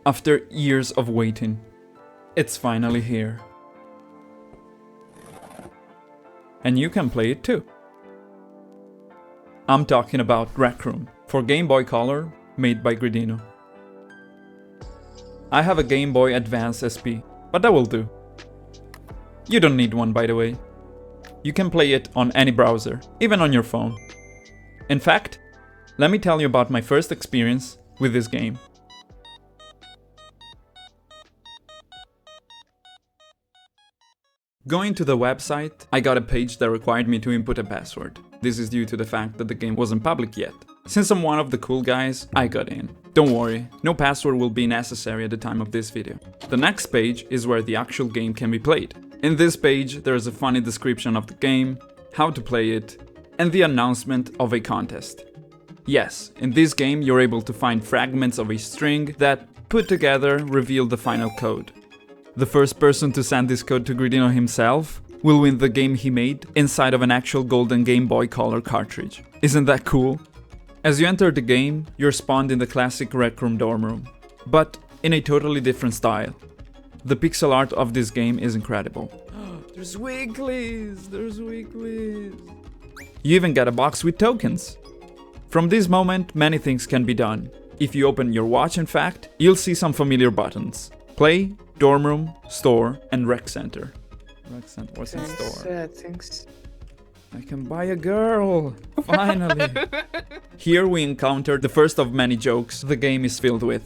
After years of waiting, it's finally here. And you can play it too. I'm talking about Rec Room for Game Boy Color, made by Gridino. I have a Game Boy Advance SP, but that will do. You don't need one, by the way. You can play it on any browser, even on your phone. In fact, let me tell you about my first experience with this game. Going to the website, I got a page that required me to input a password. This is due to the fact that the game wasn't public yet. Since I'm one of the cool guys, I got in. Don't worry, no password will be necessary at the time of this video. The next page is where the actual game can be played. In this page, there is a funny description of the game, how to play it, and the announcement of a contest. Yes, in this game you're able to find fragments of a string that, put together, reveal the final code. The first person to send this code to Gridino himself will win the game he made inside of an actual golden Game Boy Color cartridge. Isn't that cool? As you enter the game, you're spawned in the classic Rec Room Dormroom, but in a totally different style. The pixel art of this game is incredible. There's weeklies! There's weeklies! You even get a box with tokens. From this moment, many things can be done. If you open your watch, in fact, you'll see some familiar buttons. Play, Dormroom, Store, and Rec Center. Rec Center, what's in Store? Thanks. I can buy a girl! Finally! Here we encounter the first of many jokes the game is filled with.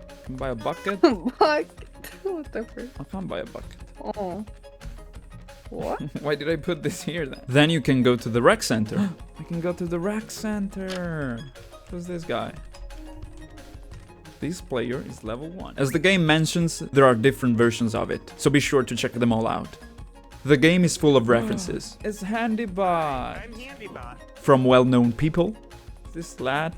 I can buy a bucket? What the frick? I can't buy a bucket. Oh. What? Why did I put this here then? Then you can go to the Rec Center. I can go to the Rec Center. Who's this guy? This player is level 1. As the game mentions, there are different versions of it, so be sure to check them all out. The game is full of references. It's Handybot. I'm Handybot. From well-known people. This lad.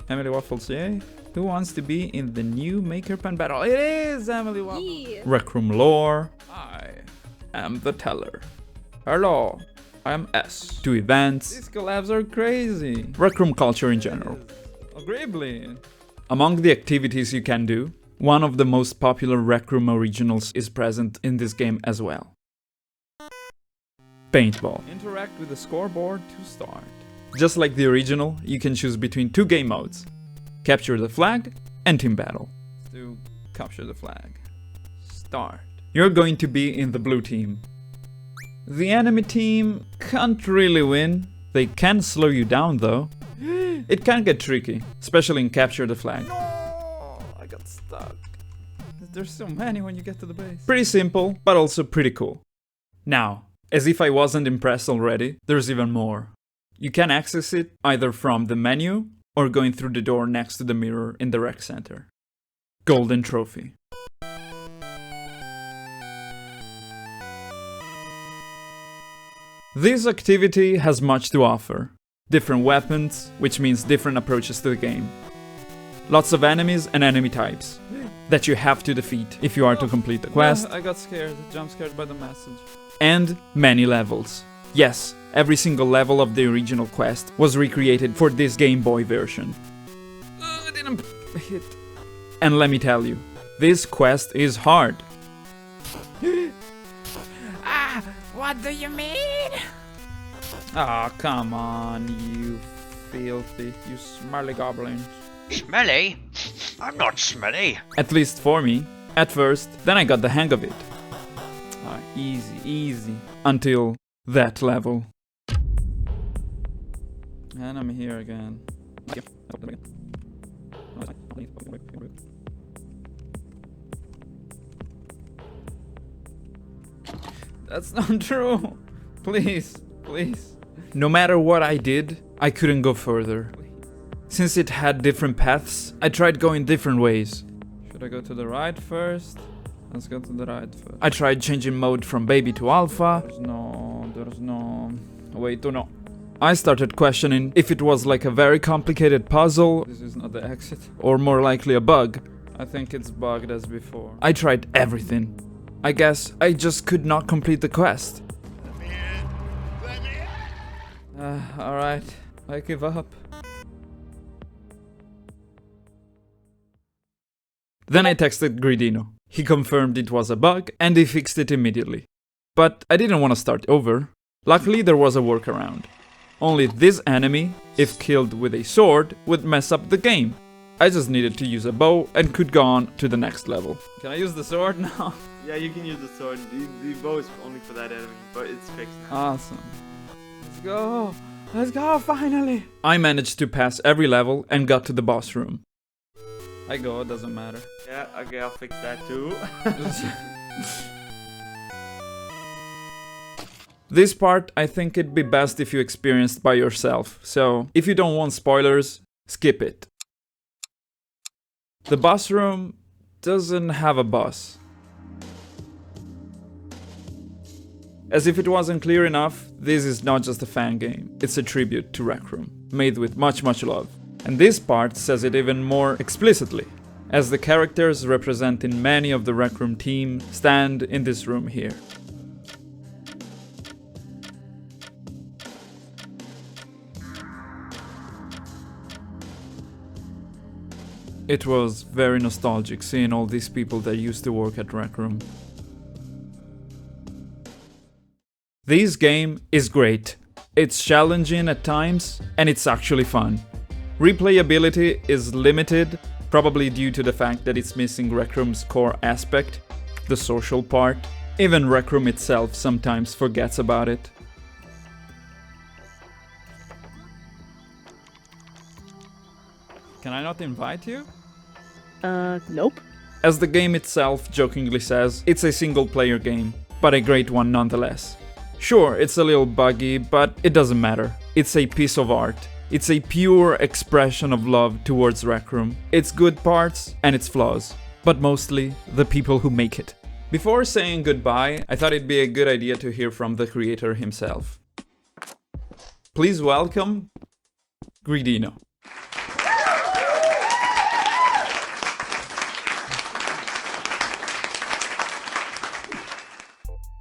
Emily Waffles, yay. Who wants to be in the new Maker Pen battle? It is Emily Waffles. Yeah. Rec Room lore. I am the teller. Hello, I am S. To events. These collabs are crazy. Rec Room culture in general. Agreeably. Among the activities you can do, one of the most popular Rec Room originals is present in this game as well. Paintball. Interact with the scoreboard to start. Just like the original, you can choose between two game modes. Capture the flag and team battle. Let's do capture the flag. Start. You're going to be in the blue team. The enemy team can't really win. They can slow you down though. It can get tricky, especially in capture the flag. No, I got stuck. There's so many when you get to the base. Pretty simple, but also pretty cool. Now, as if I wasn't impressed already, there's even more. You can access it either from the menu or going through the door next to the mirror in the Rec Center. Golden Trophy. This activity has much to offer. Different weapons, which means different approaches to the game. Lots of enemies and enemy types that you have to defeat if you are to complete the quest. I got scared, jump scared by the message. And many levels. Yes, every single level of the original quest was recreated for this Game Boy version. I didn't hit. And let me tell you, this quest is hard. What do you mean? Ah, come on, you filthy, you smelly goblins. Smelly? I'm not smelly. At least for me. At first, then I got the hang of it. Ah, easy. Until that level. And I'm here again. That's not true. Please. No matter what I did, I couldn't go further. Since it had different paths, I tried going different ways. Should I go to the right first? Let's go to the right first. I tried changing mode from baby to alpha. There's no... Wait, no. I started questioning if it was like a very complicated puzzle. This is not the exit. Or more likely a bug. I think it's bugged as before. I tried everything. I guess I just could not complete the quest. Alright, I give up. Then I texted Gridino. He confirmed it was a bug and he fixed it immediately. But I didn't want to start over. Luckily there was a workaround. Only this enemy, if killed with a sword, would mess up the game. I just needed to use a bow and could go on to the next level. Can I use the sword now? Yeah, you can use the sword. The bow is only for that enemy, but it's fixed now. Awesome. Let's go! Let's go, finally! I managed to pass every level and got to the boss room. I go, it doesn't matter. Yeah, okay, I'll fix that too. This part, I think it'd be best if you experienced by yourself, so if you don't want spoilers, skip it. The boss room doesn't have a boss. As if it wasn't clear enough, this is not just a fan game, it's a tribute to Rec Room, made with much love. And this part says it even more explicitly, as the characters representing many of the Rec Room team stand in this room here. It was very nostalgic seeing all these people that used to work at Rec Room. This game is great. It's challenging at times, and it's actually fun. Replayability is limited, probably due to the fact that it's missing Rec Room's core aspect, the social part. Even Rec Room itself sometimes forgets about it. Can I not invite you? Nope. As the game itself jokingly says, it's a single-player game, but a great one nonetheless. Sure, it's a little buggy, but it doesn't matter. It's a piece of art. It's a pure expression of love towards Rec Room. Its good parts and its flaws, but mostly the people who make it. Before saying goodbye, I thought it'd be a good idea to hear from the creator himself. Please welcome Gridino.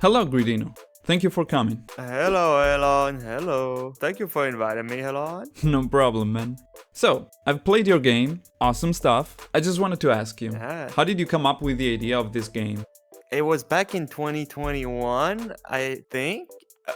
Hello, Gridino. Thank you for coming. Hello, Elon. Hello. Thank you for inviting me, Elon. No problem, man. So, I've played your game. Awesome stuff. I just wanted to ask you, Yeah. how did you come up with the idea of this game? It was back in 2021, I think.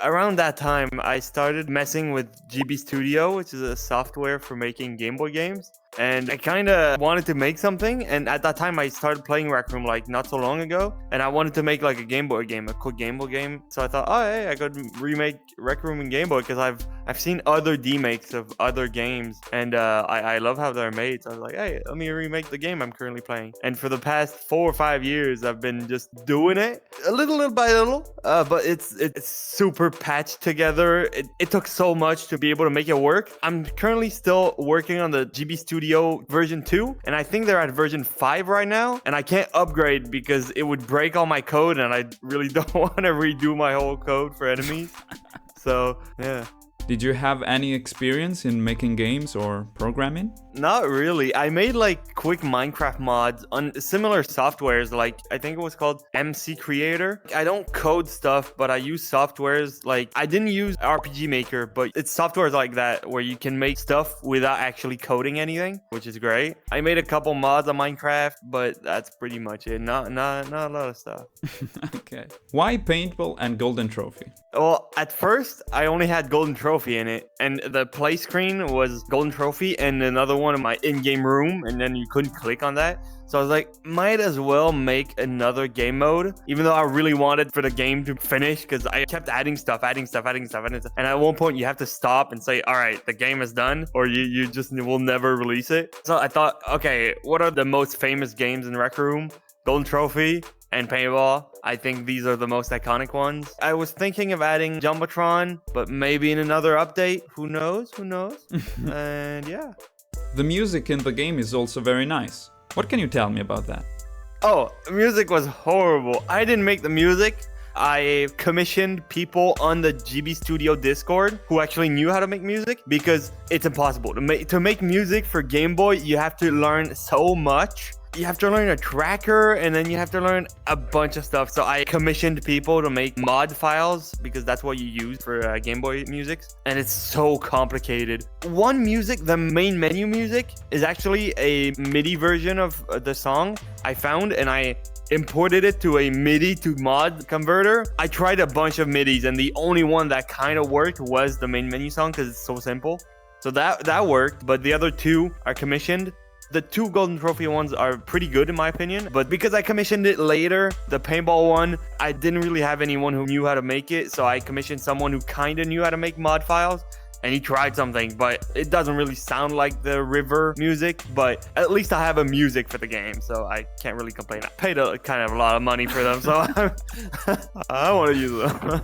Around that time, I started messing with GB Studio, which is a software for making Game Boy games. And I kind of wanted to make something, and at that time I started playing Rec Room like not so long ago, and I wanted to make like a Game Boy game, a quick Game Boy game. So I thought, oh hey, I could remake Rec Room in Game Boy, because I've seen other demakes of other games, and I love how they're made. So I was like, hey, let me remake the game I'm currently playing. And for the past 4 or 5 years, I've been just doing it a little by little, but it's super patched together. It took so much to be able to make it work. I'm currently still working on the GB Studio version 2, and I think they're at version 5 right now, and I can't upgrade because it would break all my code, and I really don't want to redo my whole code for enemies. So yeah. Did you have any experience in making games or programming? Not really. I made like quick Minecraft mods on similar softwares, like I think it was called MC Creator. I don't code stuff, but I use softwares like, I didn't use RPG Maker, but it's softwares like that where you can make stuff without actually coding anything, which is great. I made a couple mods on Minecraft, but that's pretty much it. Not a lot of stuff. Okay. Why Paintball and Golden Trophy? Well, at first, I only had Golden Trophy in it, and the play screen was Golden Trophy and another one in my in-game room, and then you couldn't click on that. So I was like, might as well make another game mode, even though I really wanted for the game to finish, because I kept adding stuff. And at one point, you have to stop and say, all right, the game is done, or you just will never release it. So I thought, okay, what are the most famous games in Rec Room? Golden Trophy and Paintball. I think these are the most iconic ones. I was thinking of adding Jumbotron, but maybe in another update. Who knows? And yeah. The music in the game is also very nice. What can you tell me about that? Oh, music was horrible. I didn't make the music. I commissioned people on the GB Studio Discord who actually knew how to make music, because it's impossible. To make music for Game Boy, you have to learn so much. you have to learn a tracker, and then you have to learn a bunch of stuff. So I commissioned people to make mod files because that's what you use for Game Boy music, and it's so complicated. One music, the main menu music, is actually a MIDI version of the song I found, and I imported it to a MIDI to mod converter. I tried a bunch of MIDIs, and the only one that kind of worked was the main menu song because it's so simple. So that worked, but the other two are commissioned. The two golden trophy ones are pretty good in my opinion, but because I commissioned it later, the paintball one, I didn't really have anyone who knew how to make it, so I commissioned someone who kind of knew how to make mod files, and he tried something, but it doesn't really sound like the river music, but at least I have a music for the game, so I can't really complain. I paid kind of a lot of money for them, so I want to use them.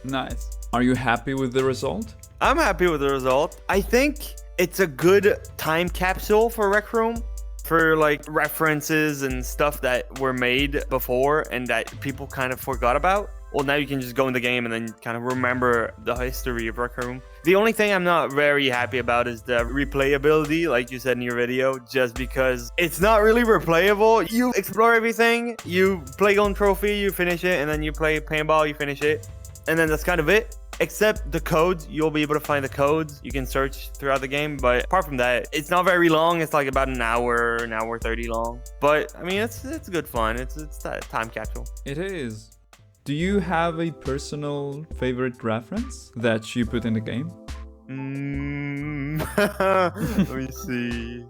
Nice. Are you happy with the result? I'm happy with the result. I think it's a good time capsule for Rec Room, for like references and stuff that were made before and that people kind of forgot about. Well, now you can just go in the game and then kind of remember the history of Rec Room. The only thing I'm not very happy about is the replayability, like you said in your video, just because it's not really replayable. You explore everything, you play Golden Trophy, you finish it, and then you play Paintball, you finish it, and then that's kind of it. Except the codes, you'll be able to find the codes. You can search throughout the game, but apart from that, it's not very long. It's like about an hour 30 long. But I mean, it's good fun. It's that time capsule. It is. Do you have a personal favorite reference that you put in the game? Let me see.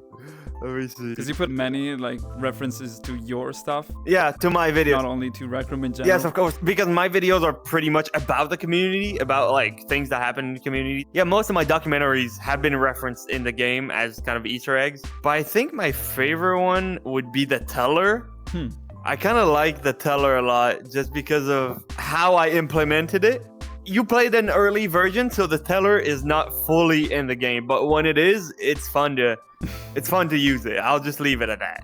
Because you put many like references to your stuff, Yeah, to my videos. not only to Rec Room in general. Yes, of course, because my videos are pretty much about the community, about like things that happen in the community. Yeah, most of my documentaries have been referenced in the game as kind of Easter eggs. But I think my favorite one would be the teller. I kind of like the teller a lot just because of how I implemented it. You played an early version, so the teller is not fully in the game, but when it is, it's fun to use it. I'll just leave it at that.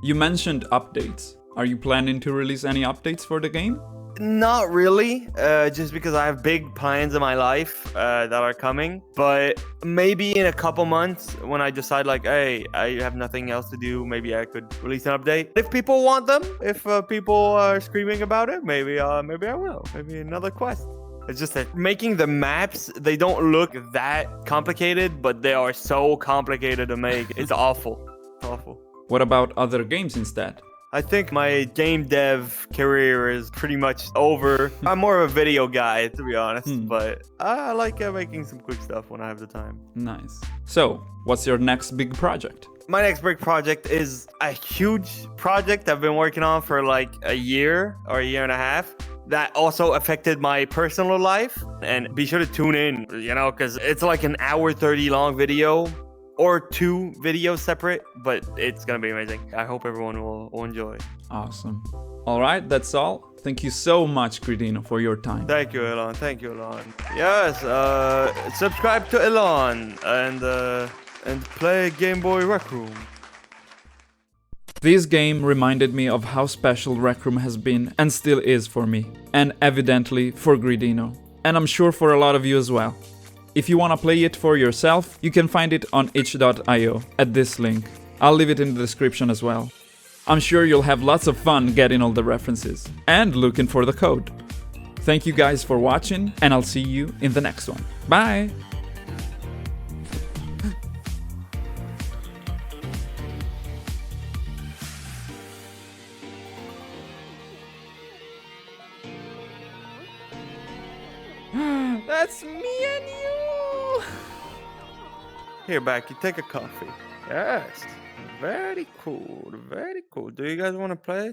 You mentioned updates. Are you planning to release any updates for the game? Not really, just because I have big plans in my life that are coming. But maybe in a couple months, when I decide like, hey, I have nothing else to do, maybe I could release an update. If people want them, if people are screaming about it, maybe I will. Maybe another quest. It's just that making the maps, they don't look that complicated, but they are so complicated to make. It's awful. It's awful. What about other games instead? I think my game dev career is pretty much over. I'm more of a video guy, to be honest, but I like making some quick stuff when I have the time. Nice. So, what's your next big project? My next big project is a huge project I've been working on for like a year or a year and a half. That also affected my personal life. And be sure to tune in, because it's like an hour 30 long video. Or 2 videos separate, but it's gonna be amazing. I hope everyone will enjoy. Awesome. All right, that's all. Thank you so much, Gridino, for your time. Thank you, Elon. Yes, subscribe to Elon and play Game Boy Rec Room. This game reminded me of how special Rec Room has been and still is for me, and evidently for Gridino, and I'm sure for a lot of you as well. If you want to play it for yourself, you can find it on itch.io at this link. I'll leave it in the description as well. I'm sure you'll have lots of fun getting all the references and looking for the code. Thank you guys for watching, and I'll see you in the next one. Bye! That's me and you! Here, Becky, take a coffee. Yes. Very cool. Do you guys want to play?